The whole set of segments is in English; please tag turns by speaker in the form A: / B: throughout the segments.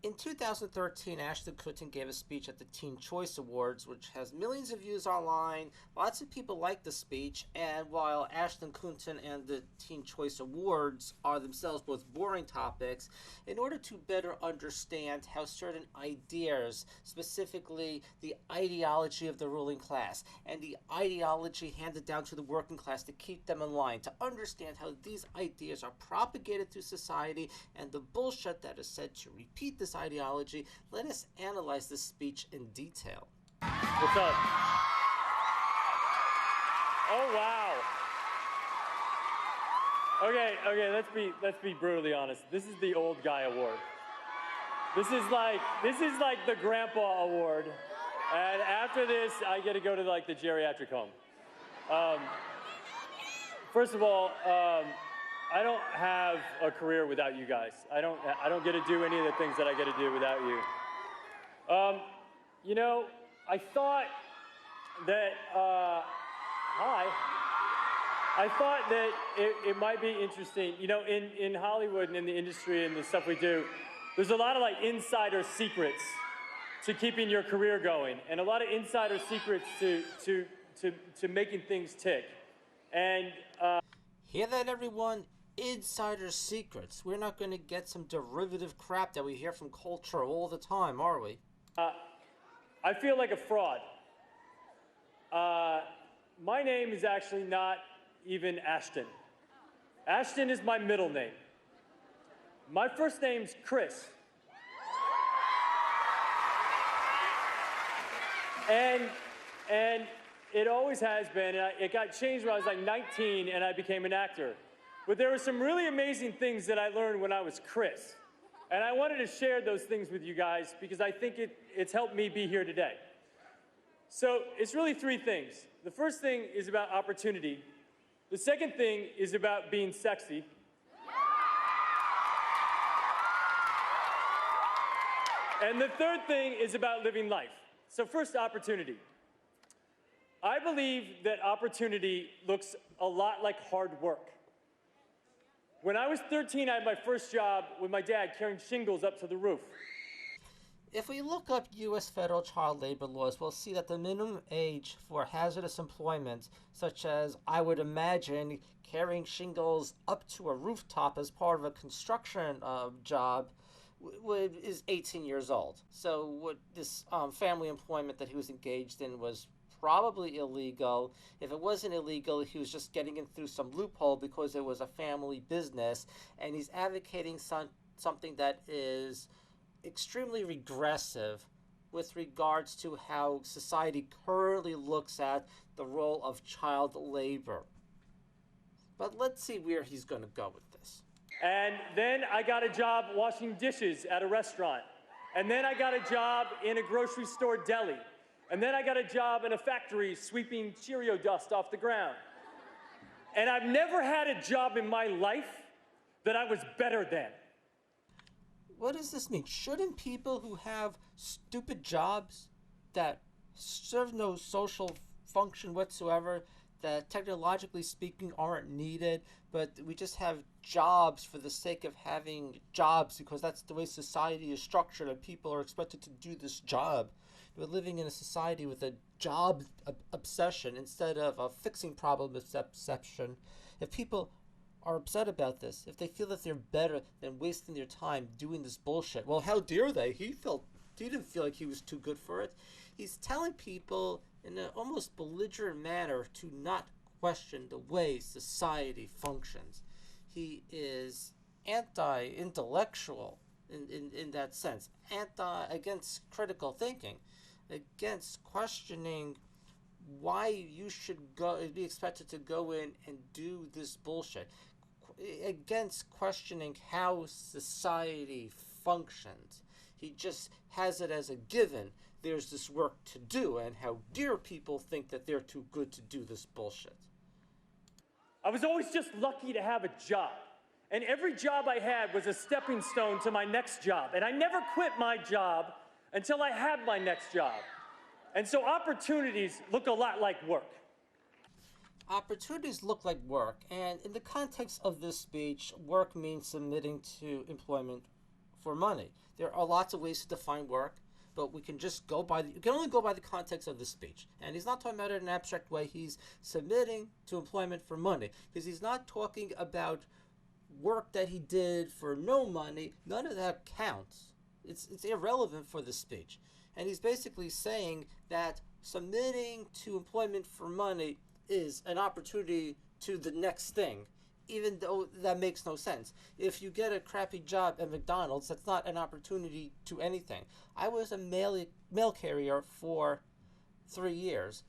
A: In 2013, Ashton Kutcher gave a speech at the Teen Choice Awards, which has millions of views online. Lots of people like the speech, and while Ashton Kutcher and the Teen Choice Awards are themselves both boring topics, in order to better understand how certain ideas, specifically the ideology of the ruling class and the ideology handed down to the working class to keep them in line, to understand how these ideas are propagated through society and the bullshit that is said to repeat this ideology, let us analyze this speech in detail.
B: What's up? Oh wow. Okay, let's be brutally honest. This is the old guy award. This is like the grandpa award. And after this, I get to go to like the geriatric home. First of all, I don't have a career without you guys. I don't get to do any of the things that I get to do without you. You know, I thought that, I thought that it might be interesting. You know, in Hollywood and in the industry and the stuff we do, there's a lot of like insider secrets to keeping your career going, and a lot of insider secrets to making things tick. And
A: hear that, everyone? Insider secrets. We're not going to get some derivative crap that we hear from culture all the time, are we?
B: I feel like a fraud. My name is actually not even Ashton. Ashton is my middle name. My first name's Chris. And it always has been. It got changed when I was like 19 and I became an actor. But there were some really amazing things that I learned when I was Chris. And I wanted to share those things with you guys because I think it's helped me be here today. So it's really three things. The first thing is about opportunity. The second thing is about being sexy. And the third thing is about living life. So first, opportunity. I believe that opportunity looks a lot like hard work. When I was 13, I had my first job with my dad carrying shingles up to the roof.
A: If we look up U.S. federal child labor laws, we'll see that the minimum age for hazardous employment, such as, I would imagine, carrying shingles up to a rooftop as part of a construction job, is 18 years old. So what this family employment that he was engaged in was probably illegal. If it wasn't illegal, he was just getting in through some loophole because it was a family business, and he's advocating something that is extremely regressive with regards to how society currently looks at the role of child labor. But let's see where he's going to go with this.
B: And then I got a job washing dishes at a restaurant. And then I got a job in a grocery store deli. And then I got a job in a factory sweeping Cheerio dust off the ground. And I've never had a job in my life that I was better than.
A: What does this mean? Shouldn't people who have stupid jobs that serve no social function whatsoever, that technologically speaking aren't needed, but we just have jobs for the sake of having jobs because that's the way society is structured and people are expected to do this job? We're living in a society with a job obsession instead of a fixing problem obsession. If people are upset about this, if they feel that they're better than wasting their time doing this bullshit, well, how dare they? He didn't feel like he was too good for it. He's telling people in an almost belligerent manner to not question the way society functions. He is anti-intellectual in that sense, against critical thinking, against questioning why you should be expected to go in and do this bullshit, against questioning how society functions. He just has it as a given. There's this work to do, and how dare people think that they're too good to do this bullshit.
B: I was always just lucky to have a job. And every job I had was a stepping stone to my next job. And I never quit my job until I had my next job. And so opportunities look a lot like work.
A: Opportunities look like work, and in the context of this speech, work means submitting to employment for money. There are lots of ways to define work, but we can just go by you can only go by the context of the speech. And he's not talking about it in an abstract way. He's submitting to employment for money, because he's not talking about work that he did for no money. None of that counts. It's irrelevant for the speech. And he's basically saying that submitting to employment for money is an opportunity to the next thing, even though that makes no sense. If you get a crappy job at McDonald's, that's not an opportunity to anything. I was a mail carrier for 3 years,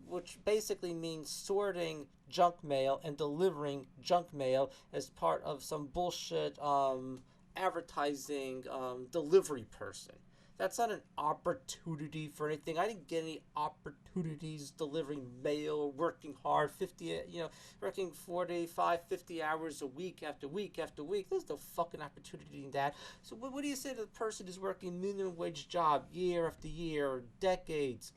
A: which basically means sorting junk mail and delivering junk mail as part of some bullshit advertising delivery person. That's not an opportunity for anything. I didn't get any opportunities delivering mail, working hard, working 45, 50 hours a week after week after week. There's no fucking opportunity in that. So what do you say to the person who's working minimum wage job year after year, decades?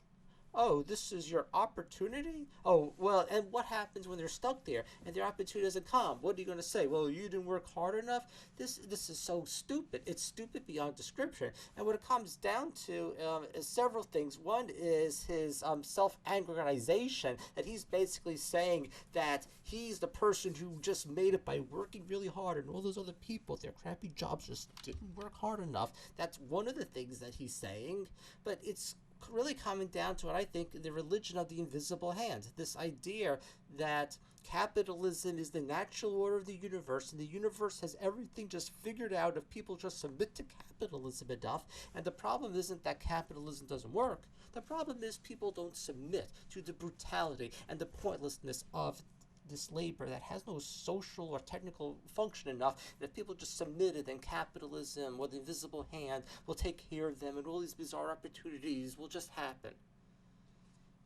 A: Oh, this is your opportunity? Oh, well, and what happens when they're stuck there and their opportunity doesn't come? What are you going to say? Well, you didn't work hard enough? This is so stupid. It's stupid beyond description. And what it comes down to is several things. One is his self-aggrandization, that he's basically saying that he's the person who just made it by working really hard, and all those other people, their crappy jobs, just didn't work hard enough. That's one of the things that he's saying, but it's really coming down to what I think the religion of the invisible hand. This idea that capitalism is the natural order of the universe, and the universe has everything just figured out if people just submit to capitalism enough. And the problem isn't that capitalism doesn't work. The problem is people don't submit to the brutality and the pointlessness of this labor that has no social or technical function enough, that if people just submitted, then capitalism or the invisible hand will take care of them, and all these bizarre opportunities will just happen.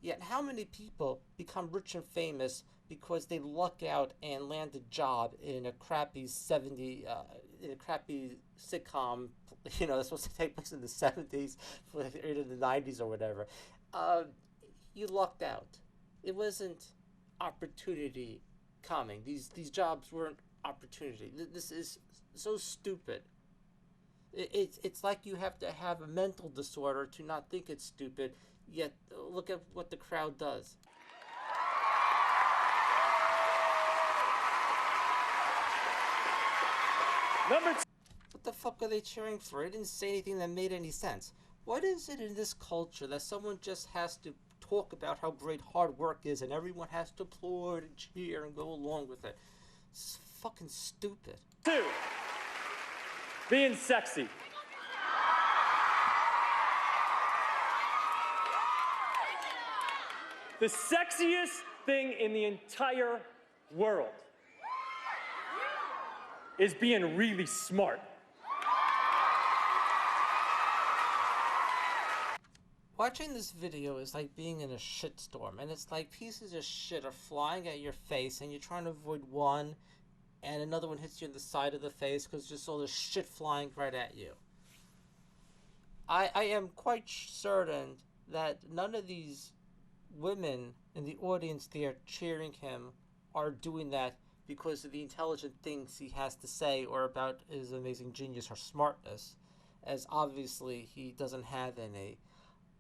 A: Yet how many people become rich and famous because they luck out and land a job in a crappy in a crappy sitcom, that's supposed to take place in the 70s or in the 90s or whatever. You lucked out. It wasn't opportunity coming. These jobs weren't opportunity. This is so stupid. It's like you have to have a mental disorder to not think it's stupid, yet look at what the crowd does. What the fuck are they cheering for? It didn't say anything that made any sense. What is it in this culture that someone just has to talk about how great hard work is and everyone has to applaud and cheer and go along with it? It's fucking stupid.
B: 2, being sexy. The sexiest thing in the entire world is being really smart.
A: Watching this video is like being in a shitstorm, and it's like pieces of shit are flying at your face, and you're trying to avoid one, and another one hits you in the side of the face because just all this shit flying right at you. I am quite certain that none of these women in the audience there cheering him are doing that because of the intelligent things he has to say or about his amazing genius or smartness, as obviously he doesn't have any.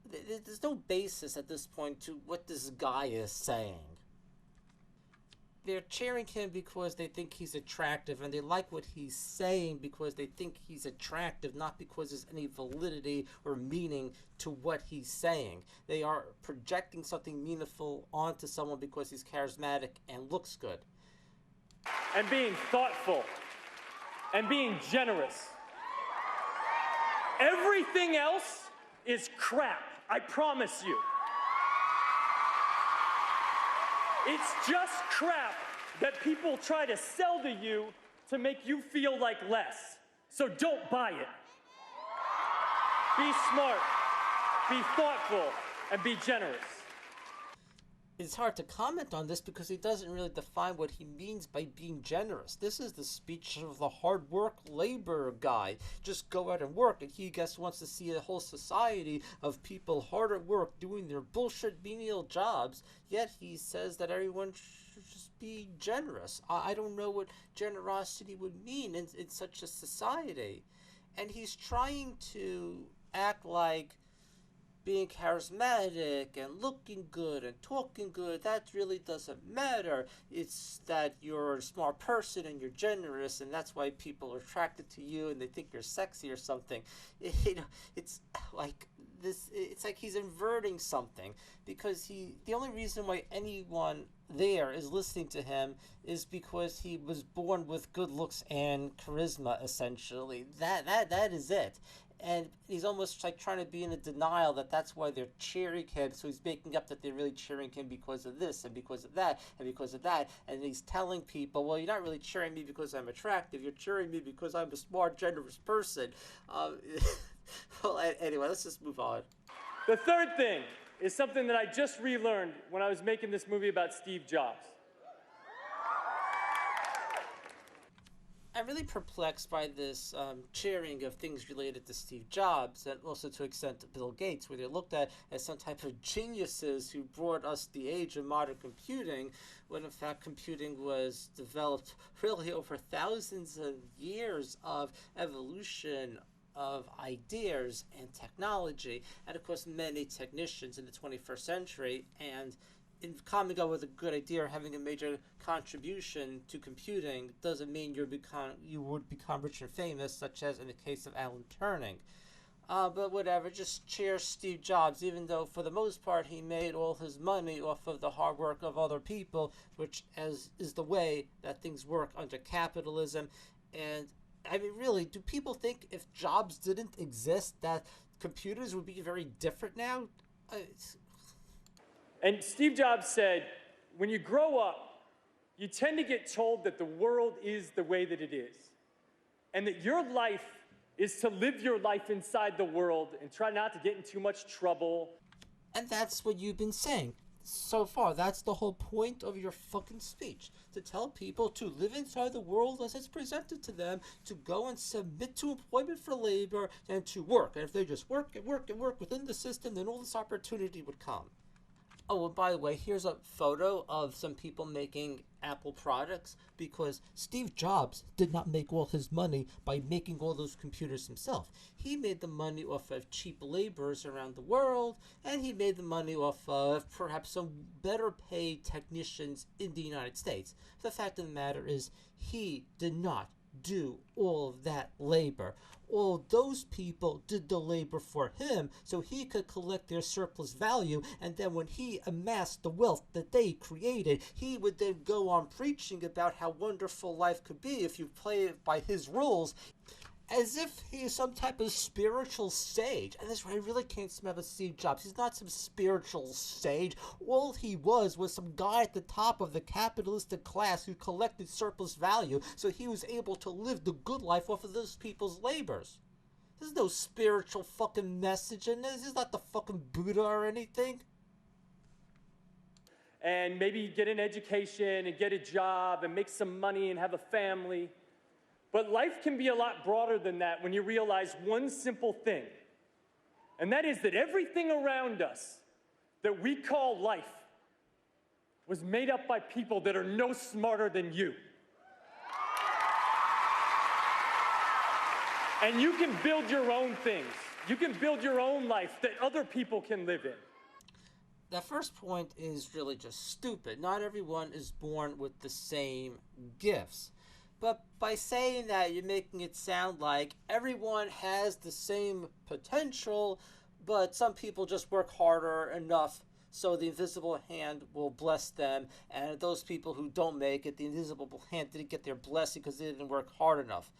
A: There's no basis at this point to what this guy is saying. They're cheering him because they think he's attractive, and they like what he's saying because they think he's attractive, not because there's any validity or meaning to what he's saying. They are projecting something meaningful onto someone because he's charismatic and looks good.
B: And being thoughtful. And being generous. Everything else is crap. I promise you. It's just crap that people try to sell to you to make you feel like less. So don't buy it. Be smart, be thoughtful, and be generous.
A: It's hard to comment on this because he doesn't really define what he means by being generous. This is the speech of the hard work labor guy. Just go out and work, and he just wants to see a whole society of people hard at work doing their bullshit menial jobs, yet he says that everyone should just be generous. I don't know what generosity would mean in such a society. and he's trying to act like being charismatic and looking good and talking good, that really doesn't matter. It's that you're a smart person and you're generous, and that's why people are attracted to you and they think you're sexy or something. It's like this. It's like he's inverting something, because the only reason why anyone there is listening to him is because he was born with good looks and charisma. Essentially, that is it. And he's almost like trying to be in a denial that that's why they're cheering him. So he's making up that they're really cheering him because of this and because of that and because of that. And he's telling people, well, you're not really cheering me because I'm attractive. You're cheering me because I'm a smart, generous person. Well, anyway, let's just move on.
B: The third thing is something that I just relearned when I was making this movie about Steve Jobs.
A: I'm really perplexed by this cheering of things related to Steve Jobs, and also to extent to Bill Gates, where they're looked at as some type of geniuses who brought us the age of modern computing, when in fact computing was developed really over thousands of years of evolution of ideas and technology, and of course many technicians in the 21st century, and in coming up with a good idea or having a major contribution to computing doesn't mean you would become rich and famous, such as in the case of Alan Turing. But whatever, just cheer Steve Jobs, even though for the most part he made all his money off of the hard work of other people, which is the way that things work under capitalism. And I mean, really, do people think if Jobs didn't exist that computers would be very different now?
B: And Steve Jobs said, when you grow up, you tend to get told that the world is the way that it is, and that your life is to live your life inside the world and try not to get in too much trouble.
A: And that's what you've been saying so far. That's the whole point of your fucking speech. To tell people to live inside the world as it's presented to them, to go and submit to employment for labor, and to work. And if they just work and work and work within the system, then all this opportunity would come. Oh, and by the way, here's a photo of some people making Apple products, because Steve Jobs did not make all his money by making all those computers himself. He made the money off of cheap laborers around the world, and he made the money off of perhaps some better paid technicians in the United States. The fact of the matter is, he did not do all of that labor. All those people did the labor for him so he could collect their surplus value, and then when he amassed the wealth that they created, he would then go on preaching about how wonderful life could be if you play it by his rules, as if he is some type of spiritual sage. And that's why I really can't smell with Steve Jobs. He's not some spiritual sage. All he was some guy at the top of the capitalistic class who collected surplus value, so he was able to live the good life off of those people's labors. There's no spiritual fucking message in this. He's not the fucking Buddha or anything.
B: And maybe get an education and get a job and make some money and have a family. But life can be a lot broader than that when you realize one simple thing, and that is that everything around us that we call life was made up by people that are no smarter than you. And you can build your own things. You can build your own life that other people can live in.
A: That first point is really just stupid. Not everyone is born with the same gifts. But by saying that, you're making it sound like everyone has the same potential, but some people just work harder enough so the invisible hand will bless them, and those people who don't make it, the invisible hand didn't get their blessing because they didn't work hard enough.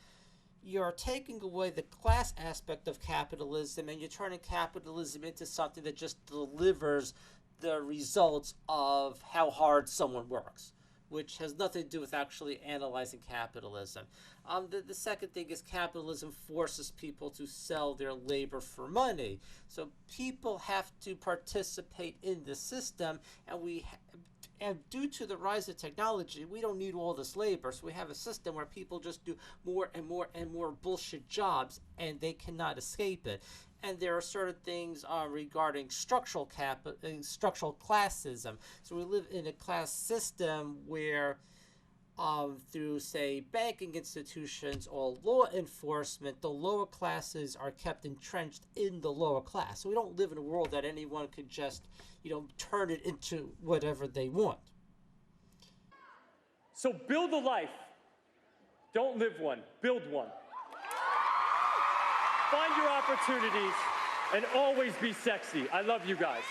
A: You're taking away the class aspect of capitalism, and you're turning capitalism into something that just delivers the results of how hard someone works, which has nothing to do with actually analyzing capitalism. The second thing is capitalism forces people to sell their labor for money. So people have to participate in the system, and due to the rise of technology, we don't need all this labor. So we have a system where people just do more and more and more bullshit jobs, and they cannot escape it. And there are certain things regarding structural classism. So we live in a class system where through, say, banking institutions or law enforcement, the lower classes are kept entrenched in the lower class. So we don't live in a world that anyone could just, turn it into whatever they want.
B: So build a life. Don't live one. Build one. Find your opportunities and always be sexy. I love you guys.